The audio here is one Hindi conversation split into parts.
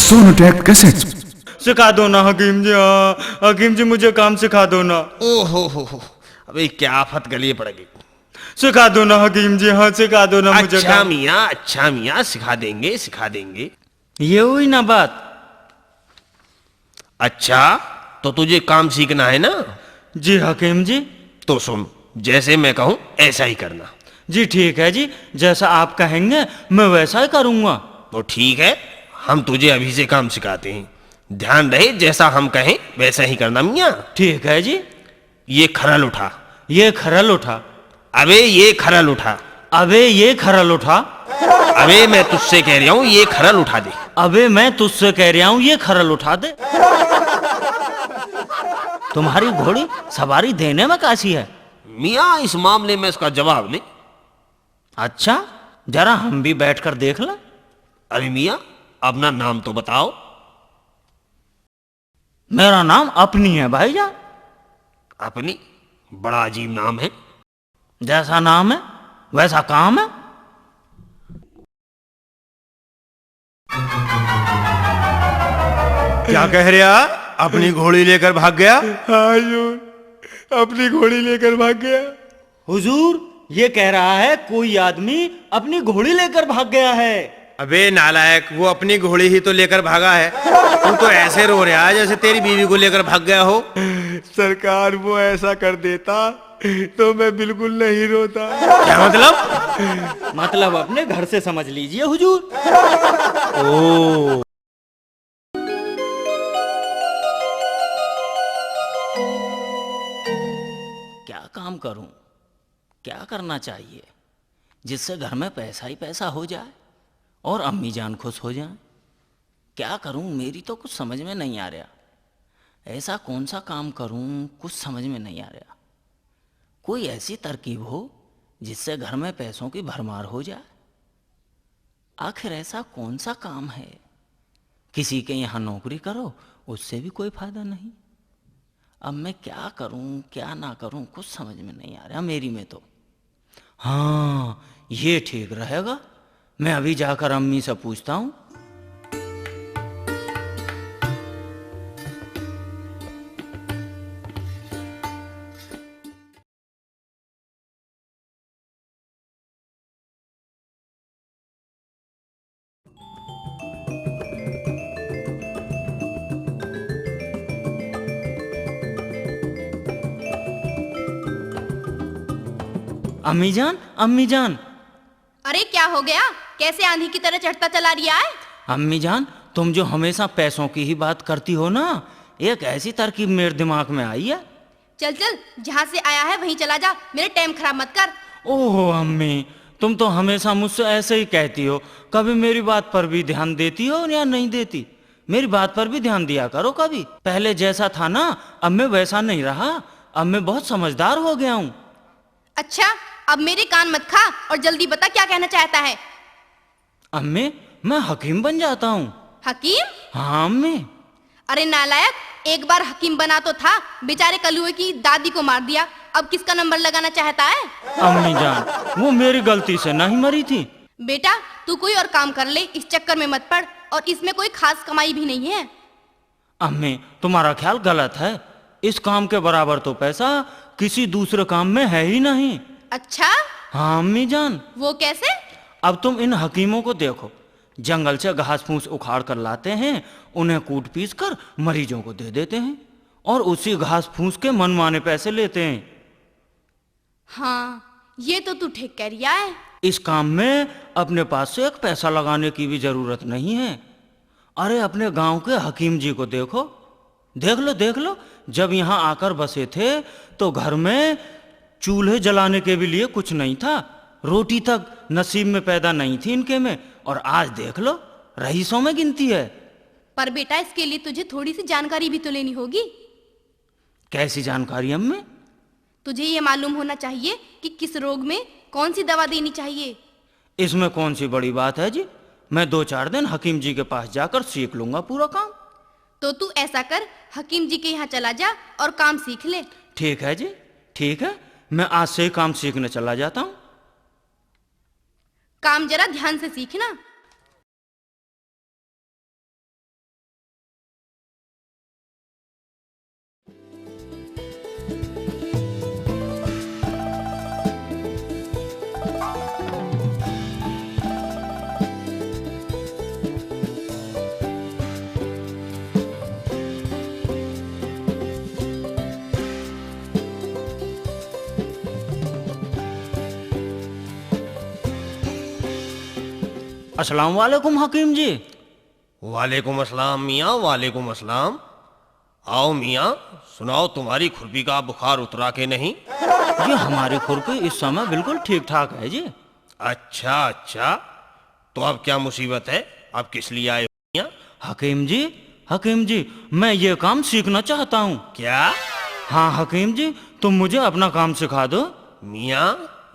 सोनोटेक कैसेट। सिखा दो ना हकीम जी। हाँ हकीम जी मुझे काम सिखा दो ना। ओहो हो, अबे क्या आफत गली पड़ गई। सिखा दो ना हकीम जी। हाँ सिखा दो ना मुझे अच्छा काम। मियाँ, अच्छा मियाँ, सिखा देंगे सिखा देंगे। ये हुई ना बात। अच्छा तो तुझे काम सीखना है ना? जी हकीम जी। तो सुन, जैसे मैं कहूँ ऐसा ही करना। जी ठीक है जी, जैसा आप कहेंगे मैं वैसा ही करूँगा। तो ठीक है, हम तुझे अभी से काम सिखाते हैं। ध्यान रहे, जैसा हम कहें वैसा ही करना मियाँ। ठीक है जी। ये खरल उठा। ये खरल उठा। अबे ये खरल उठा। अबे ये खरल उठा। अबे मैं तुझसे कह रहा हूँ ये खरल उठा दे। अबे मैं तुझसे कह रहा हूँ ये खरल उठा दे। तुम्हारी घोड़ी सवारी देने में काशी है। मियाँ इस मामले में इसका जवाब ले। अच्छा जरा हम भी बैठकर देख लें। अरे मियाँ अपना नाम तो बताओ। मेरा नाम अपनी है भाईजान। अपनी? बड़ा अजीब नाम है। जैसा नाम है वैसा काम है। क्या कह रहा? अपनी घोड़ी लेकर भाग गया? हाँ हुजूर, अपनी घोड़ी लेकर भाग गया। हुजूर ये कह रहा है कोई आदमी अपनी घोड़ी लेकर भाग गया है। अबे नालायक, वो अपनी घोड़ी ही तो लेकर भागा है। तू तो ऐसे रो रहा है जैसे तेरी बीवी को लेकर भाग गया हो। सरकार वो ऐसा कर देता तो मैं बिल्कुल नहीं रोता। क्या मतलब? मतलब अपने घर से समझ लीजिए हुजूर। ओ क्या काम करूं, क्या करना चाहिए जिससे घर में पैसा ही पैसा हो जाए और अम्मी जान खुश हो जाए। क्या करूं, मेरी तो कुछ समझ में नहीं आ रहा। ऐसा कौन सा काम करूं, कुछ समझ में नहीं आ रहा। कोई ऐसी तरकीब हो जिससे घर में पैसों की भरमार हो जाए। आखिर ऐसा कौन सा काम है? किसी के यहाँ नौकरी करो उससे भी कोई फायदा नहीं। अब मैं क्या करूं क्या ना करूं कुछ समझ में नहीं आ रहा मेरी में तो। हाँ ये ठीक रहेगा, मैं अभी जाकर अम्मी से पूछता हूं। अम्मी जान, अम्मी जान। अरे क्या हो गया? कैसे आंधी की तरह चढ़ता चला रिया है? अम्मी जान तुम जो हमेशा पैसों की ही बात करती हो ना, एक ऐसी तरकीब मेरे दिमाग में आई है। चल चल, जहाँ से आया है वहीं चला जा, मेरे टाइम खराब मत कर। ओहो अम्मी, तुम तो हमेशा मुझसे ऐसे ही कहती हो। कभी मेरी बात पर भी ध्यान देती हो या नहीं देती? मेरी बात पर भी ध्यान दिया करो कभी। पहले जैसा था ना अब मैं वैसा नहीं रहा। अब मैं बहुत समझदार हो गया हूँ। अच्छा अब मेरे कान मत खा और जल्दी बता क्या कहना चाहता है। अम्मी मैं हकीम बन जाता हूँ। हकीम? हाँ अम्मी। अरे नालायक, एक बार हकीम बना तो था, बेचारे कलुए की दादी को मार दिया। अब किसका नंबर लगाना चाहता है? अम्मी जान वो मेरी गलती से नहीं मरी थी। बेटा तू कोई और काम कर ले, इस चक्कर में मत पड़। और इसमें कोई खास कमाई भी नहीं है। अम्मी तुम्हारा ख्याल गलत है। इस काम के बराबर तो पैसा किसी दूसरे काम में है ही नहीं। अच्छा हाँ अम्मी जान। वो कैसे? अब तुम इन हकीमों को देखो, जंगल से घास फूस उखाड़ कर लाते हैं, उन्हें कूट पीस कर मरीजों को दे देते हैं और उसी घास फूस के मनमाने पैसे लेते हैं। हाँ ये तो तू ठीक कह रिया है। इस काम में अपने पास से एक पैसा लगाने की भी जरूरत नहीं है। अरे अपने गांव के हकीम जी को देखो, देख लो जब यहाँ आकर बसे थे तो घर में चूल्हे जलाने के भी लिए कुछ नहीं था। रोटी तक नसीब में पैदा नहीं थी इनके में, और आज देख लो रईसों में गिनती है। पर बेटा इसके लिए तुझे थोड़ी सी जानकारी भी तो लेनी होगी। कैसी जानकारी अम्मी? तुझे ये मालूम होना चाहिए कि किस रोग में कौन सी दवा देनी चाहिए। इसमें कौन सी बड़ी बात है जी, मैं 2-4 दिन हकीम जी के पास जाकर सीख लूंगा पूरा काम। तो तू ऐसा कर, हकीम जी के यहाँ चला जा और काम सीख ले। ठीक है जी, ठीक है, मैं आज से ही काम सीखने चला जाता हूँ। काम जरा ध्यान से सीखना। अस्सलाम वालेकुम हकीम जी। वालेकुम अस्सलाम मियाँ, वालेकुम अस्सलाम। आओ मियाँ, सुनाओ तुम्हारी खुरपी का बुखार उतरा के नहीं? जी हमारी खुरपी इस समय बिल्कुल ठीक ठाक है जी। अच्छा अच्छा, तो अब क्या मुसीबत है? अब किस लिए आए हो मियाँ? हकीम जी मैं ये काम सीखना चाहता हूँ। क्या? हाँ हकीम जी, तुम मुझे अपना काम सिखा दो। मियाँ,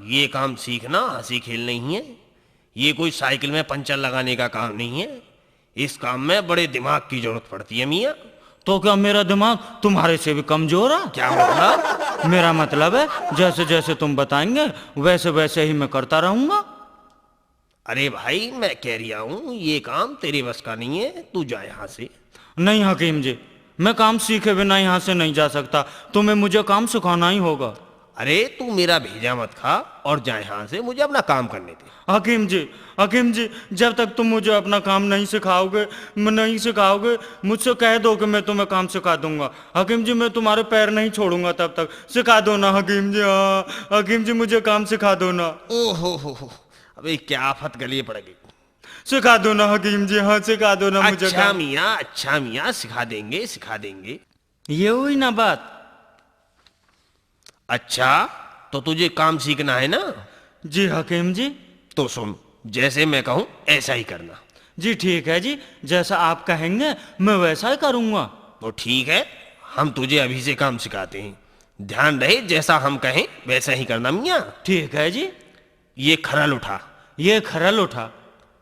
ये काम सीखना हंसी खेल नहीं है। ये कोई साइकिल में पंचर लगाने का काम नहीं है। इस काम में बड़े दिमाग की जरूरत पड़ती है मियाँ। तो क्या मेरा दिमाग तुम्हारे से भी कमजोर है? क्या मतलब? मेरा मतलब है जैसे जैसे तुम बताएंगे वैसे वैसे ही मैं करता रहूंगा। अरे भाई, मैं कह रिया हूँ ये काम तेरे बस का नहीं है, तू जा यहाँ से। नहीं हकीम जी, मैं काम सीखे बिना यहाँ से नहीं जा सकता। तुम्हें मुझे काम सिखाना ही होगा। अरे तू मेरा भेजा मत खा और जा यहाँ से, मुझे अपना काम करने दे। हकीम जी जब तक तुम मुझे अपना काम नहीं सिखाओगे मुझसे कह दो कि मैं तुम्हें काम सिखा दूंगा। हकीम जी मैं तुम्हारे पैर नहीं छोड़ूंगा तब तक। सिखा दो ना हकीम जी। हाँ हकीम जी मुझे काम सिखा दो ना। ओहो हो, अबे क्या आफत गली पड़ गई। सिखा दो ना हकीम जी। हाँ सिखा दो ना मुझे अच्छा काम। मियाँ, अच्छा मियाँ, सिखा देंगे। ये हुई ना बात। अच्छा, तो तुझे काम सीखना है ना? जी हकीम जी। तो सुन, जैसे मैं कहूँ ऐसा ही करना। जी ठीक है जी, जैसा आप कहेंगे मैं वैसा ही करूँगा। तो ठीक है, हम तुझे अभी से काम सिखाते हैं। ध्यान रहे, जैसा हम कहें वैसा ही करना मियाँ। ठीक है जी। ये खरल उठा। ये खरल उठा।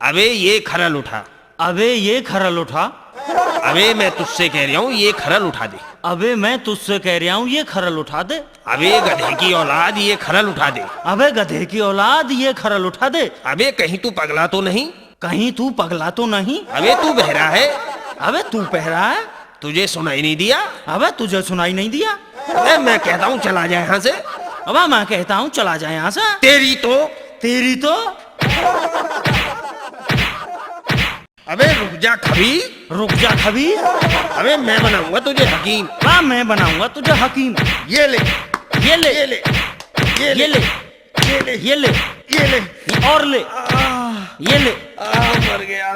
अबे ये खरल उठा। अबे ये खरल उठा। अबे मैं तुझसे कह रहा हूँ ये खरल उठा दे। अबे मैं तुझसे कह रहा हूँ ये खरल उठा दे। अबे गधे की औलाद, ये खरल उठा दे। अबे गधे की औलाद, ये खरल उठा दे। अबे कहीं तू पगला तो नहीं? कहीं तू पगला तो नहीं? अबे तू बहरा है? अबे तू पहरा है? तुझे सुनाई नहीं दिया? अबे तुझे सुनाई नहीं दिया? अबे मैं कहता हूँ चला जाए यहाँ से। अबे मैं कहता हूँ चला जाए यहाँ से। तेरी तो अबे रुक जा खबी। अबे मैं बनाऊंगा तुझे हकीम। हाँ मैं बनाऊंगा तुझे हकीम। ये ले ये ले ये ले ये ले ये ले ये ले। और ले ये ले। मर गया।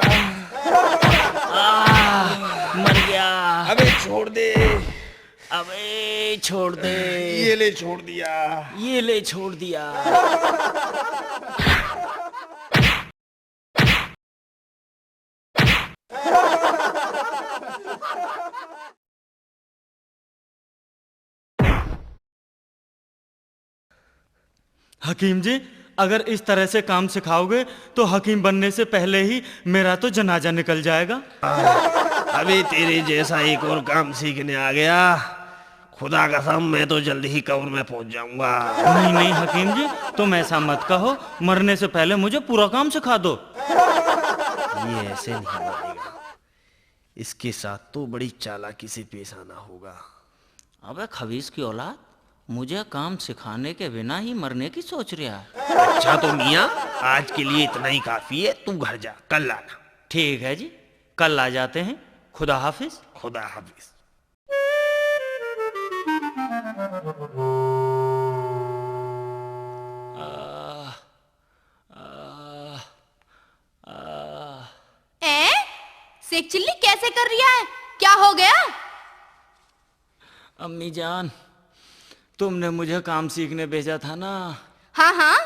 मर गया। अबे छोड़ दे। अबे छोड़ दे। ये ले छोड़ दिया। ये ले छोड़ दिया। हकीम जी अगर इस तरह से काम सिखाओगे तो हकीम बनने से पहले ही मेरा तो जनाजा निकल जाएगा। अबे तेरे जैसा एक और काम सीखने आ गया, खुदा कसम मैं तो जल्दी ही कब्र में पहुंच जाऊंगा। नहीं हकीम जी, तुम ऐसा मत कहो। मरने से पहले मुझे पूरा काम सिखा दो। ये ऐसे नहीं बनेगा, इसके साथ तो बड़ी चालाकी से पेश आना होगा। अबे खबीस की औलाद, मुझे काम सिखाने के बिना ही मरने की सोच रहा है। अच्छा तो मियाँ, आज के लिए इतना ही काफी है, तू घर जा, कल आना। ठीक है जी, कल आ जाते हैं। खुदा हाफिज। खुदा हाफिज। सेक चिल्ली कैसे कर रिया है? क्या हो गया? अम्मी जान, तुमने मुझे काम सीखने भेजा था ना। हाँ।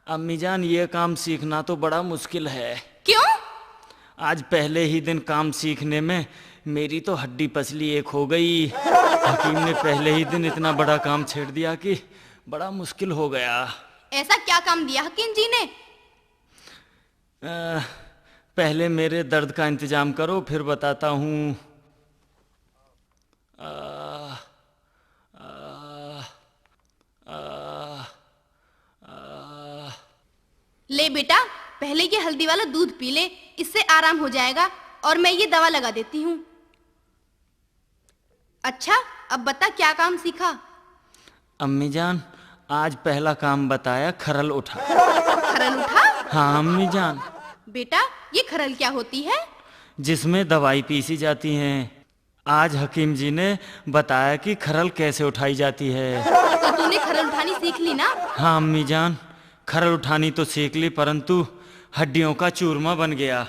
अम्मी जान, ये काम सीखना तो बड़ा मुश्किल है। क्यों? आज पहले ही दिन काम सीखने में मेरी तो हड्डी पसली एक हो गई। हकीम ने पहले ही दिन इतना बड़ा काम छेड़ दिया कि बड़ा मुश्किल हो गया। ऐसा क्या काम दिया हकीम जी ने? पहले मेरे दर्द का इंतजाम करो, फिर बताता हूँ। ले बेटा, पहले ये हल्दी वाला दूध पी ले, इससे आराम हो जाएगा। और मैं ये दवा लगा देती हूँ। अच्छा, अब बता क्या काम सीखा? अम्मी जान, आज पहला काम बताया खरल उठा। खरल उठा? हाँ अम्मी जान। बेटा, ये खरल क्या होती है? जिसमें दवाई पीसी जाती है। आज हकीम जी ने बताया कि खरल कैसे उठाई जाती है। तो तूने खरल उठानी सीख ली ना? हाँ अम्मी जान, खरल उठानी तो सीख ली, परंतु हड्डियों का चूरमा बन गया।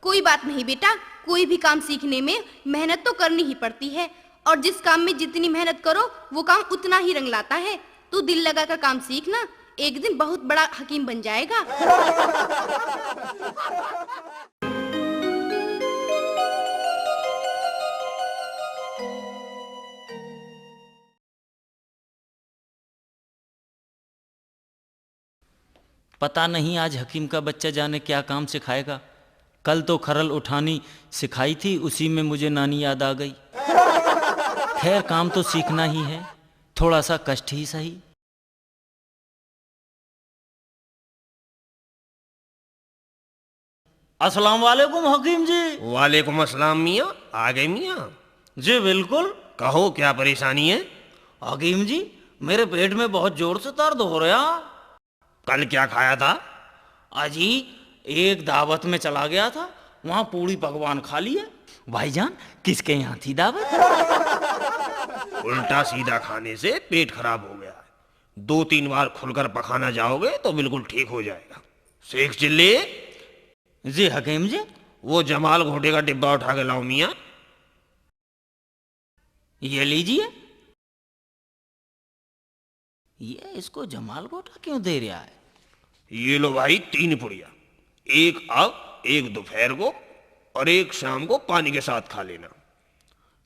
कोई बात नहीं बेटा, कोई भी काम सीखने में मेहनत तो करनी ही पड़ती है, और जिस काम में जितनी मेहनत करो वो काम उतना ही रंग लाता है। तू दिल लगाकर काम सीखना, एक दिन बहुत बड़ा हकीम बन जाएगा। पता नहीं आज हकीम का बच्चा जाने क्या काम सिखाएगा। कल तो खरल उठानी सिखाई थी, उसी में मुझे नानी याद आ गई। खैर काम तो सीखना ही है, थोड़ा सा कष्ट ही सही। अस्सलाम वालेकुम हकीम जी। वालेकुम अस्सलाम मियाँ। आ गए मियाँ? जी बिल्कुल। कहो क्या परेशानी है? हकीम जी मेरे पेट में बहुत जोर से दर्द हो रहा। कल क्या खाया था? अजी एक दावत में चला गया था, वहां पूरी पकवान खा लिए। भाईजान किसके यहाँ थी दावत? उल्टा सीधा खाने से पेट खराब हो गया है। 2-3 बार खुलकर पखाना जाओगे तो बिल्कुल ठीक हो जाएगा। शेख चिल्ली, जी हकीम जी। वो जमाल घोटे का डिब्बा उठा के लाओ मियाँ। ये लीजिए। ये इसको जमाल गोटा क्यों दे रहा है? ये लो भाई 3 पुड़िया, एक अब, एक दोपहर को और एक शाम को पानी के साथ खा लेना।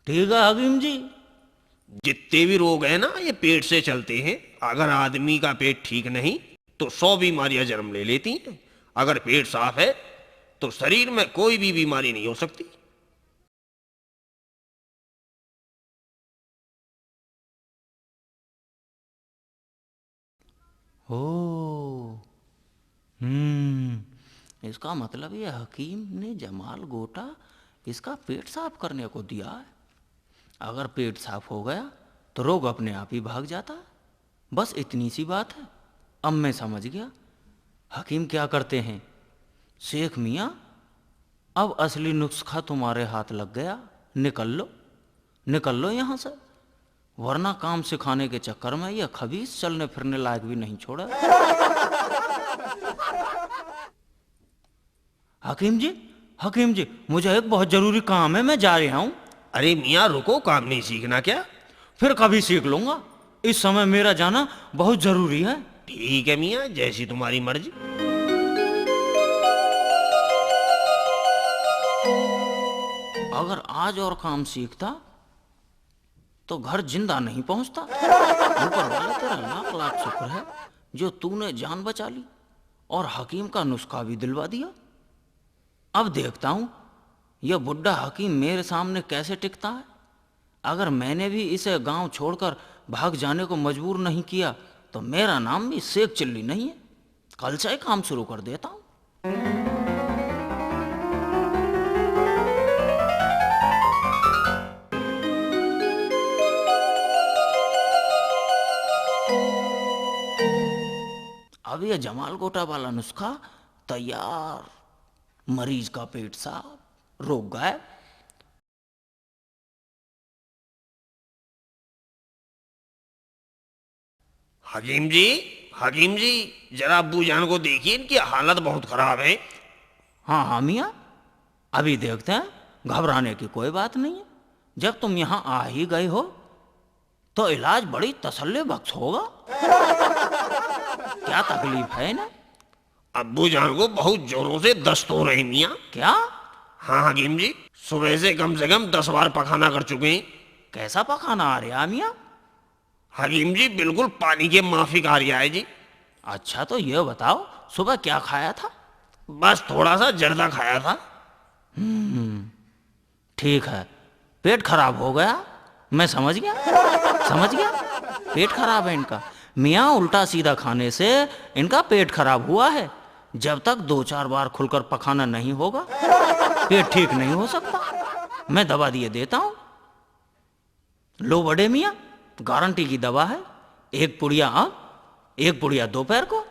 ठीक है हकीम जी। जितने भी रोग हैं ना ये पेट से चलते हैं। अगर आदमी का पेट ठीक नहीं तो 100 बीमारियां जन्म ले लेती हैं। अगर पेट साफ है तो शरीर में कोई भी बीमारी नहीं हो सकती। ओ, इसका मतलब ये हकीम ने जमाल गोटा इसका पेट साफ करने को दिया है। अगर पेट साफ हो गया तो रोग अपने आप ही भाग जाता है। बस इतनी सी बात है। अब मैं समझ गया हकीम क्या करते हैं। शेख मियाँ अब असली नुस्खा तुम्हारे हाथ लग गया। निकल लो यहाँ से, वरना काम सिखाने के चक्कर में यह खबीस चलने फिरने लायक भी नहीं छोड़ा। हकीम जी मुझे एक बहुत जरूरी काम है, मैं जा रहा हूं। अरे मियाँ रुको, काम नहीं सीखना क्या? फिर कभी सीख लूंगा, इस समय मेरा जाना बहुत जरूरी है। ठीक है मियाँ, जैसी तुम्हारी मर्जी। अगर आज और काम सीखता तो घर जिंदा नहीं पहुंचता। ऊपर वाले तेरा लाख लाख शुक्र है जो तूने जान बचा ली और हकीम का नुस्खा भी दिलवा दिया। अब देखता हूं यह बुढ़ा हकीम मेरे सामने कैसे टिकता है। अगर मैंने भी इसे गांव छोड़कर भाग जाने को मजबूर नहीं किया तो मेरा नाम भी शेख चिल्ली नहीं है। कल से काम शुरू कर देता हूं। अब यह जमाल गोटा वाला नुस्खा तैयार। मरीज का पेट साफ, रोग गायब। हकीम जी जरा अब्बू जान को देखिए, इनकी हालत बहुत खराब है। हाँ मियाँ, अभी देखते हैं। घबराने की कोई बात नहीं है। जब तुम यहाँ आ ही गए हो तो इलाज बड़ी तसल्ली बख्श होगा। क्या तकलीफ है ना? अब्बू जान को बहुत जोरों से दस्त हो रही मियाँ। क्या? हाँ हकीम जी, सुबह से कम 10 बार पखाना कर चुके हैं। कैसा पखाना आ रहा मियाँ? हकीम जी बिल्कुल पानी के माफिक आ रहा है जी। अच्छा तो ये बताओ सुबह क्या खाया था? बस थोड़ा सा जर्दा खाया था। ठीक है, पेट खराब हो गया। मैं समझ गया। पेट खराब है इनका। मियाँ उल्टा सीधा खाने से इनका पेट खराब हुआ है। जब तक 2-4 बार खुलकर पखाना नहीं होगा पेट ठीक नहीं हो सकता। मैं दवा दिए देता हूं। लो बड़े मियाँ, गारंटी की दवा है। 1 पुड़िया अब, 1 पुड़िया दोपहर को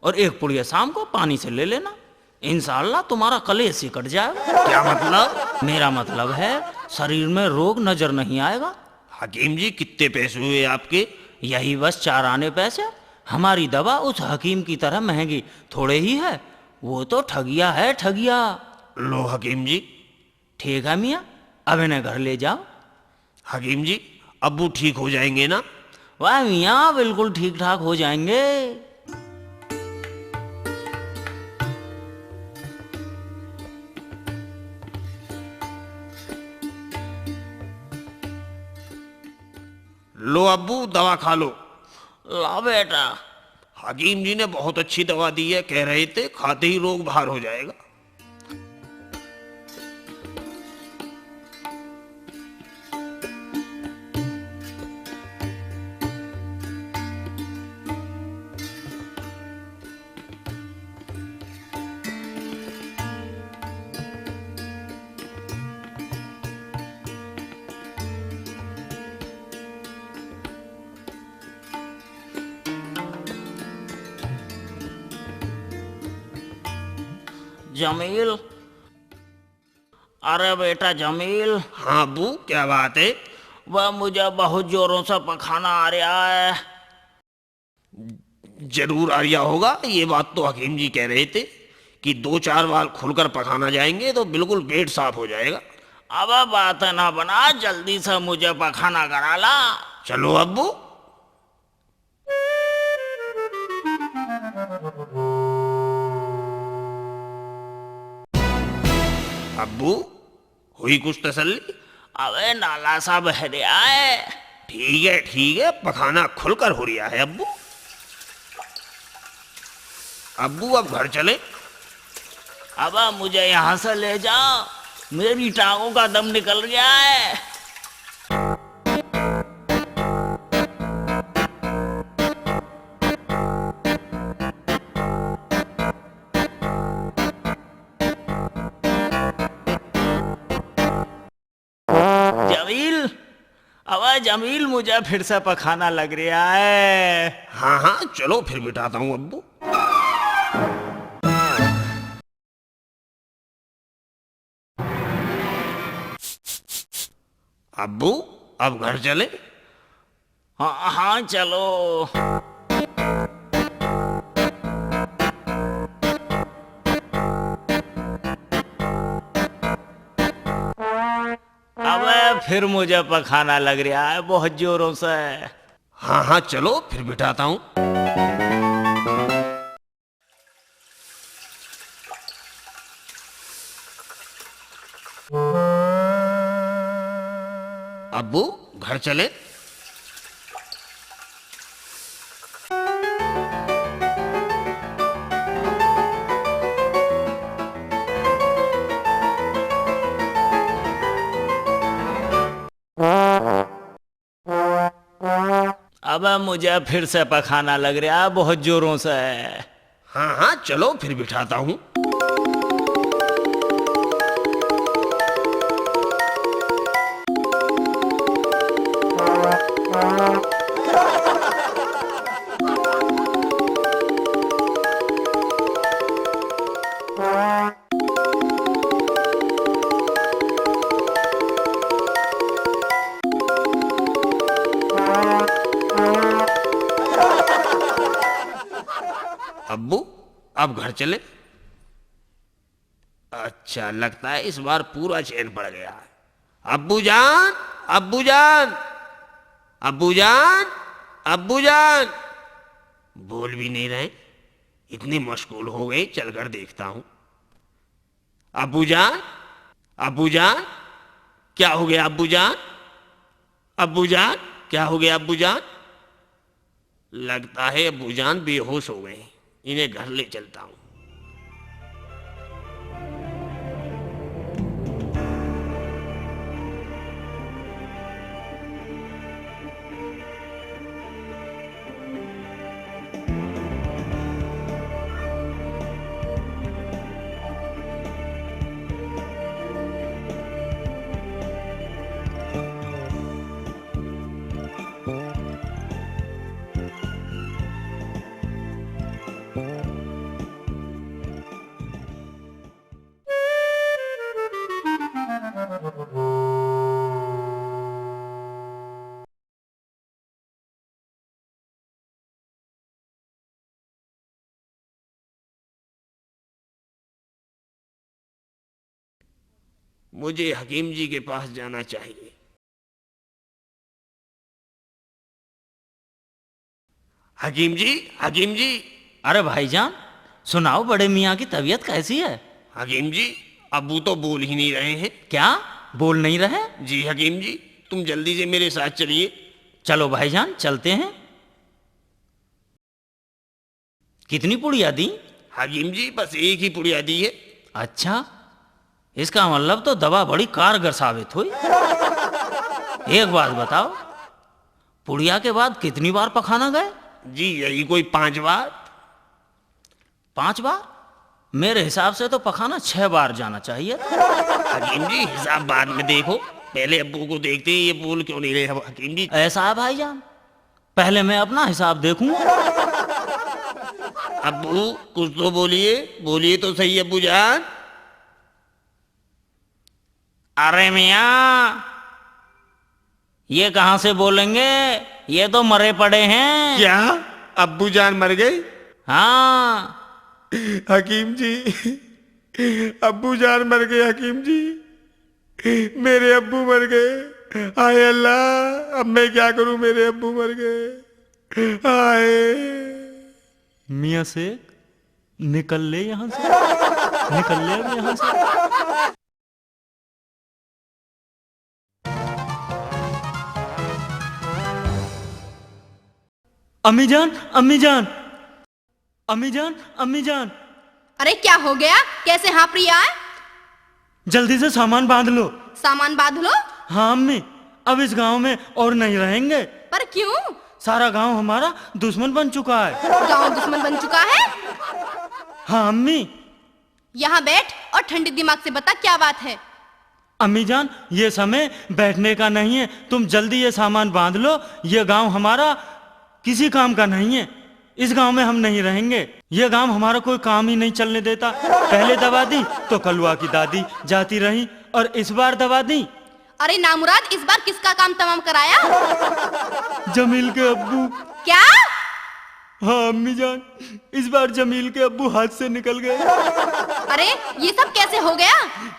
और 1 पुड़िया शाम को पानी से ले लेना। इंशाअल्लाह तुम्हारा कलेश ही कट जाएगा। क्या मतलब? मेरा मतलब है शरीर में रोग नजर नहीं आएगा। हकीम जी कितने पैसे हुए आपके? यही बस 4 आने पैसे। हमारी दवा उस हकीम की तरह महंगी थोड़े ही है। वो तो ठगिया है, ठगिया। लो हकीम जी। ठीक है मियाँ, अब इन्हें घर ले जाओ। हकीम जी, अब्बू ठीक हो जाएंगे ना? वाह मियाँ, बिल्कुल ठीक ठाक हो जाएंगे। लो अब्बू, दवा खा लो। ला बेटा। हकीम जी ने बहुत अच्छी दवा दी है, कह रहे थे खाते ही रोग बाहर हो जाएगा। जमील, अरे बेटा जमील, हाँ अब्बू, क्या बात है? वह मुझे बहुत जोरों से पखाना आ रहा है। जरूर आ रिया होगा। ये बात तो हकीम जी कह रहे थे कि 2-4 बार खुलकर पखाना जाएंगे तो बिल्कुल पेट साफ हो जाएगा। अब बात ना बना, जल्दी से मुझे पखाना करा ला। चलो अब्बू। अब्बू, हुई कुछ तसल्ली? अबे नाला सा बह रहा है। ठीक है, पखाना खुलकर हो रिया है अब्बू। अब्बू अब घर चले। अब मुझे यहाँ से ले जाओ, मेरी टांगों का दम निकल गया है। जमील, अब जमील, मुझे फिर से पखाना लग रहा है। हाँ हाँ, चलो फिर बिठाता हूँ अब्बू। अब्बू, अब घर चले। हाँ हाँ चलो। अब फिर मुझे पखाना लग रहा है बहुत जोरों से। हाँ हाँ, चलो फिर बिठाता हूँ। अब्बू, घर चले। अब मुझे फिर से पखाना लग रहा है बहुत जोरों से। हाँ हाँ, चलो फिर बिठाता हूँ। अब्बू, अब घर चले। अच्छा, लगता है इस बार पूरा चैन पड़ गया है। अब्बू जान, अब्बू जान, अब्बू जान, अब्बू जान। बोल भी नहीं रहे, इतने मशगूल हो गए। चलकर देखता हूं। अब्बू जान, अब्बू जान, क्या हो गया अब्बू जान? अब्बू जान, क्या हो गया अब्बू जान? लगता है अब्बू जान बेहोश हो गए। इन्हें घर ले चलता हूं। मुझे हकीम जी के पास जाना चाहिए। हकीम जी, हकीम जी। अरे भाईजान, सुनाओ, बड़े मियाँ की तबीयत कैसी है? हकीम जी, अब्बू तो बोल ही नहीं रहे हैं। क्या बोल नहीं रहे? जी हकीम जी, तुम जल्दी से मेरे साथ चलिए। चलो भाईजान, चलते हैं। कितनी पुड़िया दी? हकीम जी, बस एक ही पुड़िया दी है। अच्छा, इसका मतलब तो दवा बड़ी कारगर साबित हुई। एक बात बताओ, पुड़िया के बाद कितनी बार पखाना गए? जी यही कोई 5 बार। 5 बार? मेरे हिसाब से तो पखाना 6 बार जाना चाहिए। हकीम जी, हिसाब बाद में देखो, पहले अब्बू को देखते हैं ये बोल क्यों नहीं रहे। हकीम जी, ऐसा है भाईजान, पहले मैं अपना हिसाब देखूं। अब्बू कुछ तो बोलिए, बोलिए तो सही अब्बू जान। अरे मियाँ, ये कहां से बोलेंगे? ये तो मरे पड़े हैं। क्या अब्बू जान मर गए? हाँ। हकीम जी, अब्बू जान मर गए। हकीम जी, मेरे अब्बू मर गए। हाय अल्लाह, अब मैं क्या करूं? मेरे अब्बू मर गए। हाय। मियाँ शेख, निकल ले यहाँ से, निकल ले अब यहाँ से। अम्मी जान, अम्मी जान, अम्मी जान, अम्मी जान, अरे क्या हो गया? कैसे हाँफ रही है? जल्दी से सामान बांध लो। सामान बांध लो। हाँ अम्मी, अब इस गांव में और नहीं रहेंगे। पर क्यों? सारा गांव हमारा दुश्मन बन चुका है। गांव दुश्मन बन चुका है? हाँ अम्मी। यहाँ बैठ और ठंडे दिमाग से बता क्या बात है। अम्मी जान, ये समय बैठने का नहीं है, तुम जल्दी ये सामान बांध लो। ये गांव हमारा किसी काम का नहीं है। इस गांव में हम नहीं रहेंगे। ये गांव हमारा कोई काम ही नहीं चलने देता। पहले दवा दी तो कलुआ की दादी जाती रही, और इस बार दवा दी। अरे नामुराद, इस बार किसका काम तमाम कराया? जमील के अब्बू। क्या? हाँ अम्मी जान, इस बार जमील के अब्बू हाथ से निकल गए। अरे ये सब कैसे हो गया?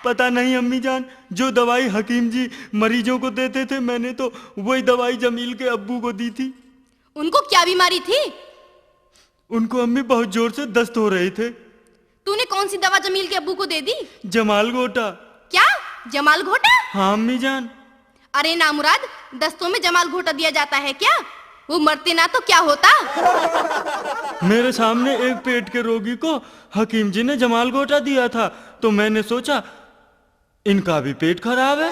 पता नहीं अम्मी जान, जो दवाई हकीम जी मरीजों को देते थे, मैंने तो वही दवाई जमील के अब्बू को दी थी। उनको क्या बीमारी थी? उनको अम्मी बहुत जोर से दस्त हो रहे थे। तूने कौन सी दवा जमील के अब्बू को दे दी? जमाल गोटा। क्या? जमाल घोटा? हाँ अम्मी जान। अरे नामुराद, दस्तों में जमाल घोटा दिया जाता है क्या? वो मरते ना तो क्या होता? मेरे सामने एक पेट के रोगी को हकीम जी ने जमाल गोटा दिया था, तो मैंने सोचा इनका भी पेट खराब है,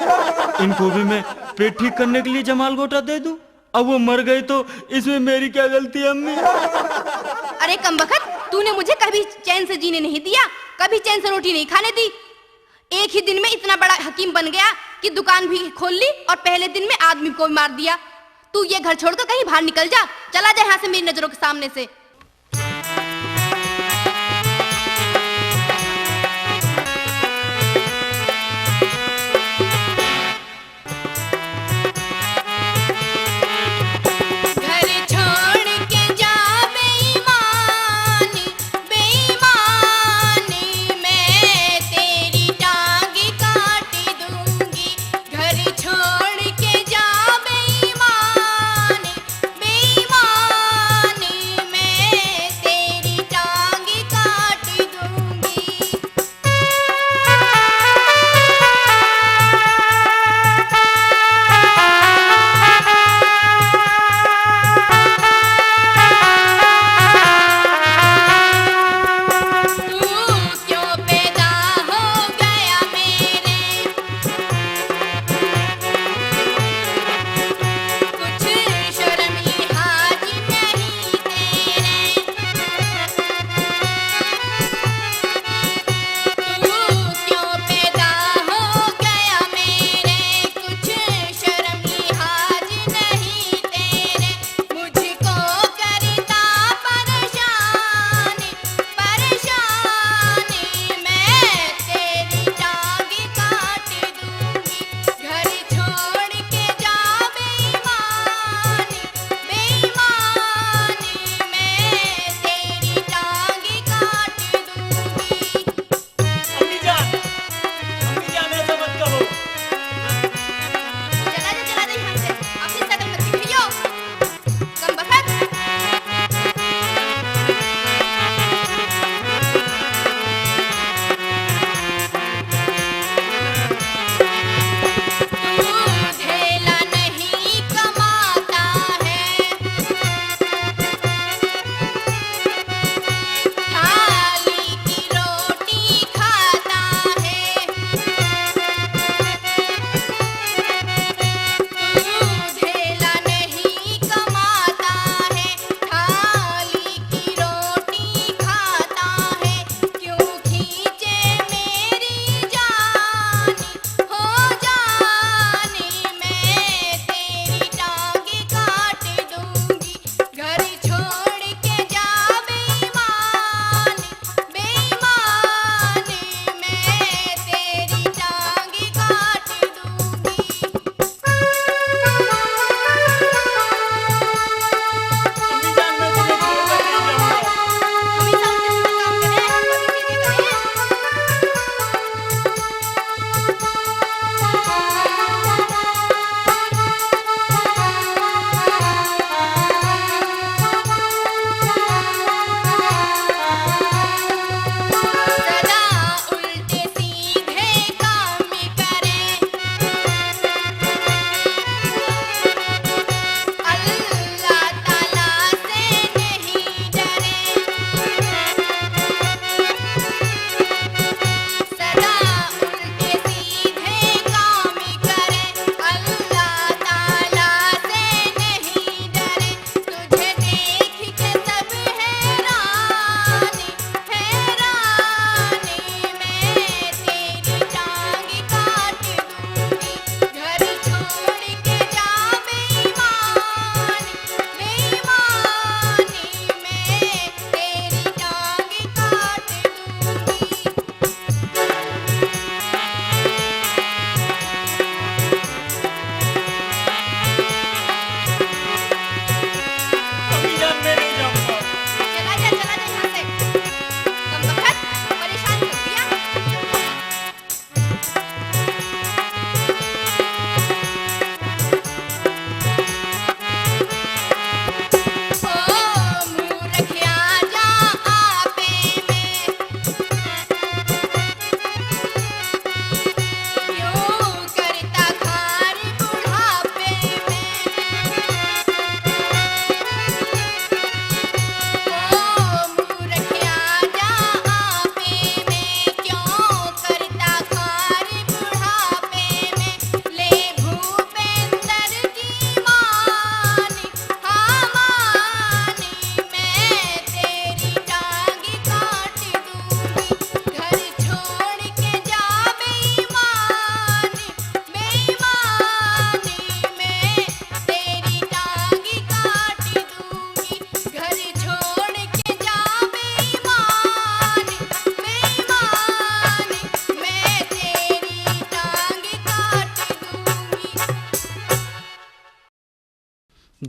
इनको भी मैं पेट ठीक करने के लिए जमाल गोटा दे दूं। अब वो मर गई तो इसमें मेरी क्या गलती है अम्मी? अरे कमबख्त, तूने मुझे कभी चैन से जीने नहीं दिया, कभी चैन से रोटी नहीं खाने दी। एक ही दिन में इतना बड़ा हकीम बन गया कि दुकान भी खोल ली और पहले दिन में आदमी को भी मार दिया। तू ये घर छोड़कर कहीं बाहर निकल जा, चला जा यहाँ से मेरी नजरों के सामने से। छोड़ के जा बेईमान, बेईमानी मैं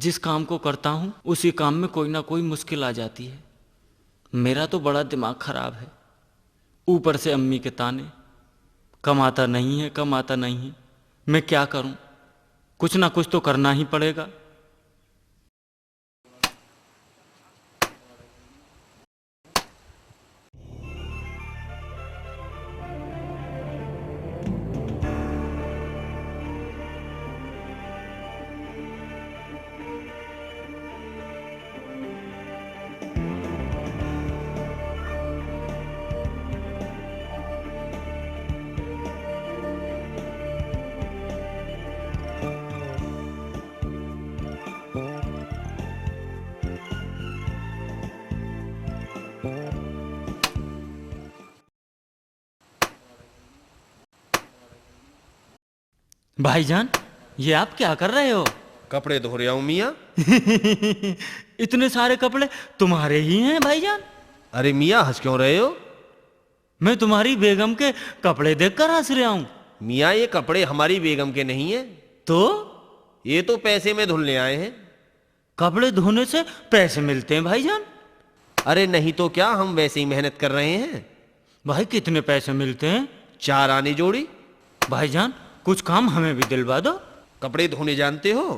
जिस काम को करता हूँ उसी काम में कोई ना कोई मुश्किल आ जाती है। मेरा तो बड़ा दिमाग खराब है, ऊपर से अम्मी के ताने, कमाता नहीं है कमाता नहीं है। मैं क्या करूँ, कुछ ना कुछ तो करना ही पड़ेगा। भाईजान, ये आप क्या कर रहे हो? कपड़े धो रहा हूं मियाँ। इतने सारे कपड़े तुम्हारे ही हैं भाईजान? अरे मियाँ, हंस क्यों रहे हो? मैं तुम्हारी बेगम के कपड़े देखकर हंस रहा हूँ। मियाँ, ये कपड़े हमारी बेगम के नहीं है, तो ये तो पैसे में धुलने आए हैं। कपड़े धोने से पैसे मिलते हैं भाईजान? अरे नहीं तो क्या, हम वैसे ही मेहनत कर रहे हैं। भाई कितने पैसे मिलते हैं? 4 आने जोड़ी। भाईजान कुछ काम हमें भी दिलवा दो। कपड़े धोने जानते हो?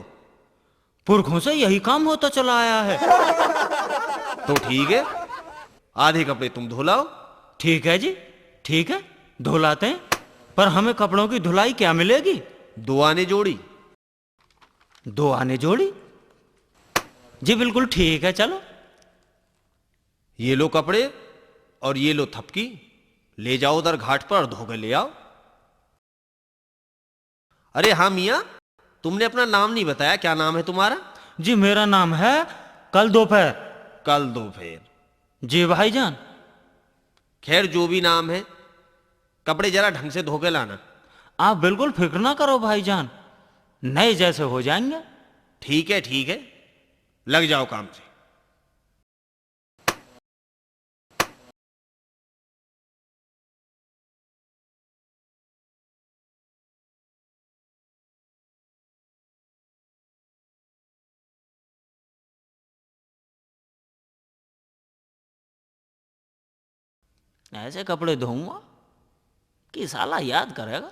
पुरखों से यही काम होता चला आया है। तो ठीक है, आधे कपड़े तुम धो लाओ। ठीक है जी, ठीक है, धो लाते हैं। पर हमें कपड़ों की धुलाई क्या मिलेगी? 2 आने जोड़ी। 2 आने जोड़ी? जी बिल्कुल ठीक है, चलो। ये लो कपड़े और ये लो थपकी, ले जाओ उधर घाट पर धो के ले आओ। अरे हाँ मियाँ, तुमने अपना नाम नहीं बताया, क्या नाम है तुम्हारा? जी मेरा नाम है कल दोपहर। कल दोपहर? जी भाईजान। खैर जो भी नाम है, कपड़े जरा ढंग से धो के लाना। आप बिल्कुल फिक्र ना करो भाईजान, नए जैसे हो जाएंगे। ठीक है ठीक है, लग जाओ काम से। ऐसे कपड़े धोऊंगा कि साला याद करेगा?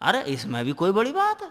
अरे इसमें भी कोई बड़ी बात है?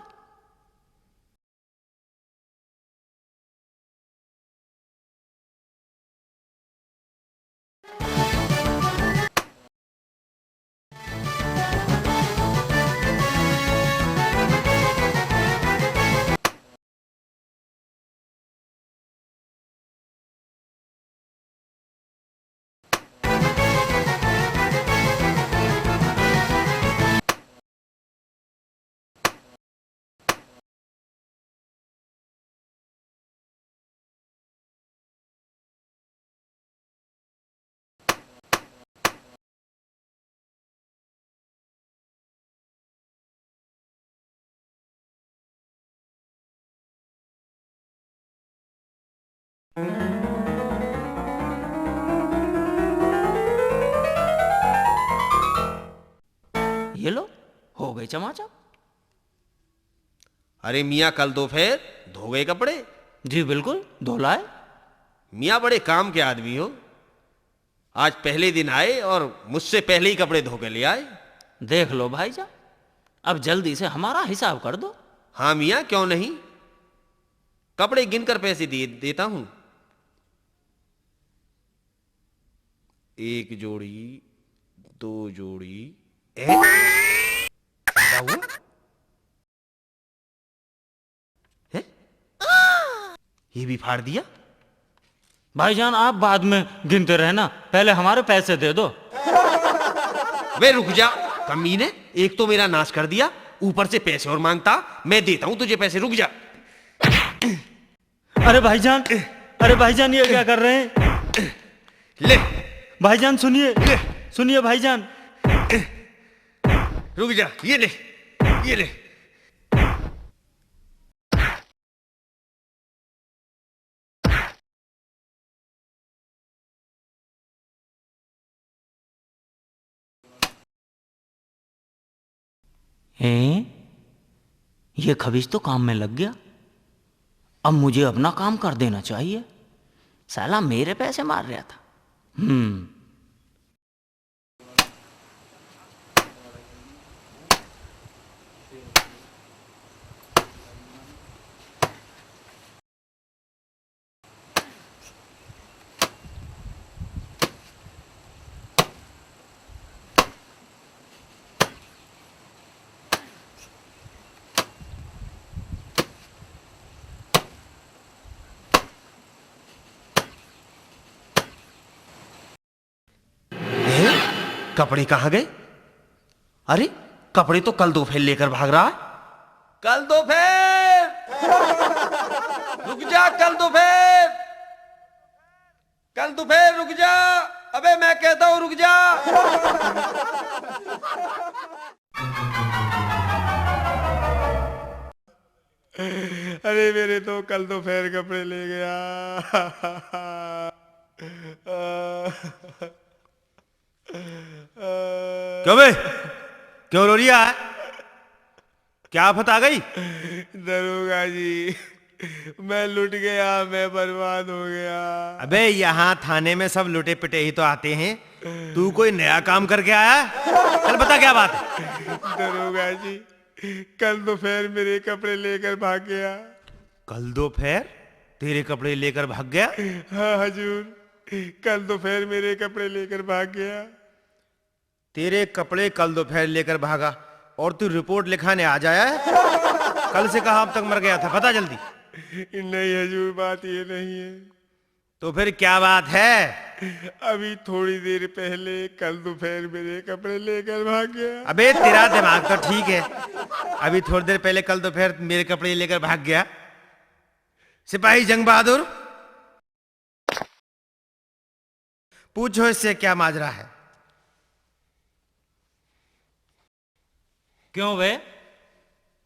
ये लो, हो गए चमाचम। अरे मियाँ, कल दोपहर धो गए कपड़े? जी बिल्कुल, धो लाए। मियाँ बड़े काम के आदमी हो, आज पहले दिन आए और मुझसे पहले ही कपड़े धो के ले आए। देख लो भाईजान, अब जल्दी से हमारा हिसाब कर दो। हाँ मियाँ, क्यों नहीं, कपड़े गिनकर पैसे देता हूं। 1 जोड़ी, 2 जोड़ी। क्या हुआ? है? ये भी फाड़ दिया? भाईजान आप बाद में गिनते रहना, पहले हमारे पैसे दे दो। वे रुक जा कमीने, एक तो मेरा नाश कर दिया, ऊपर से पैसे और मांगता। मैं देता हूं तुझे पैसे, रुक जा। अरे भाईजान, अरे भाईजान ये क्या कर रहे हैं? ले भाईजान सुनिए, सुनिए भाईजान। रुक जा, ये ले, ये ले। हैं? ये खबीज तो काम में लग गया। अब मुझे अपना काम कर देना चाहिए। साला मेरे पैसे मार रहा था। कपड़े कहाँ गए? अरे कपड़े तो कल दोपहर लेकर भाग रहा है। कल दोपहर, रुक जा, कल दोपहर, कल दोपहर रुक जा। अबे मैं कहता हूं रुक जा। अरे मेरे तो कल दोपहर कपड़े ले गया। क्यों बे, क्यों रो रिया है? क्या आफत आ गई? दरोगा जी, मैं लुट गया, मैं बर्बाद हो गया। अबे यहाँ थाने में सब लुटे पिटे ही तो आते हैं, तू कोई नया काम करके आया? चल बता क्या बात है। दरोगा जी, कल दोपहर मेरे कपड़े लेकर भाग गया। कल दोपहर तेरे कपड़े लेकर भाग गया? हाँ हजूर, कल दोपहर मेरे कपड़े लेकर भाग गया। तेरे कपड़े कल दोपहर लेकर भागा और तू रिपोर्ट लिखाने आ जाया है? कल से कहाँ अब तक मर गया था, बता जल्दी। नहीं हजूर, बात ये नहीं है। तो फिर क्या बात है? अभी थोड़ी देर पहले कल दोपहर मेरे कपड़े लेकर भाग गया। अबे तेरा दिमाग तो ठीक है, अभी थोड़ी देर पहले कल दोपहर मेरे कपड़े लेकर भाग गया। सिपाही जंग बहादुर, पूछो इससे क्या माजरा है। क्यों वे,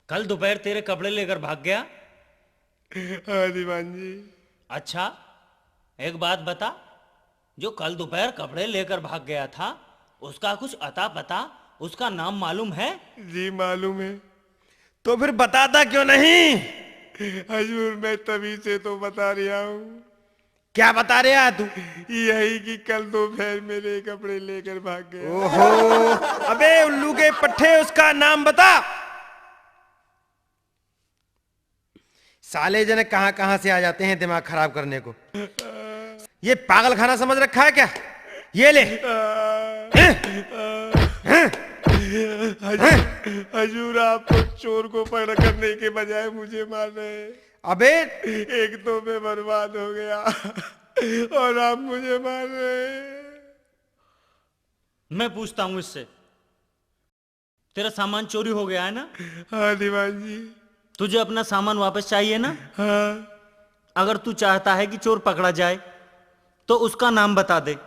कल दोपहर तेरे कपड़े लेकर भाग गया? हाँ दीवान जी। अच्छा, एक बात बता, जो कल दोपहर कपड़े लेकर भाग गया था, उसका कुछ अता पता, उसका नाम मालूम है? जी मालूम है। तो फिर बताता क्यों नहीं? हजूर, मैं तभी से तो बता रहा हूँ। क्या बता रहा है तू? यही कि कल दोपहर मेरे कपड़े लेकर भाग गया। ओहो, अबे उल्लू के पट्टे, उसका नाम बता। साले जने कहां कहां से आ जाते हैं दिमाग खराब करने को। ये पागल खाना समझ रखा है क्या? ये ले। हजूर, आप तो चोर को पकड़ करने के बजाय मुझे मार रहे हैं। अबे एक तो मैं बर्बाद हो गया और आप मुझे मार रहे हैं। मैं पूछता हूं इससे, तेरा सामान चोरी हो गया है ना? हाँ दीवान जी। तुझे अपना सामान वापस चाहिए ना? हाँ। अगर तू चाहता है कि चोर पकड़ा जाए तो उसका नाम बता दे।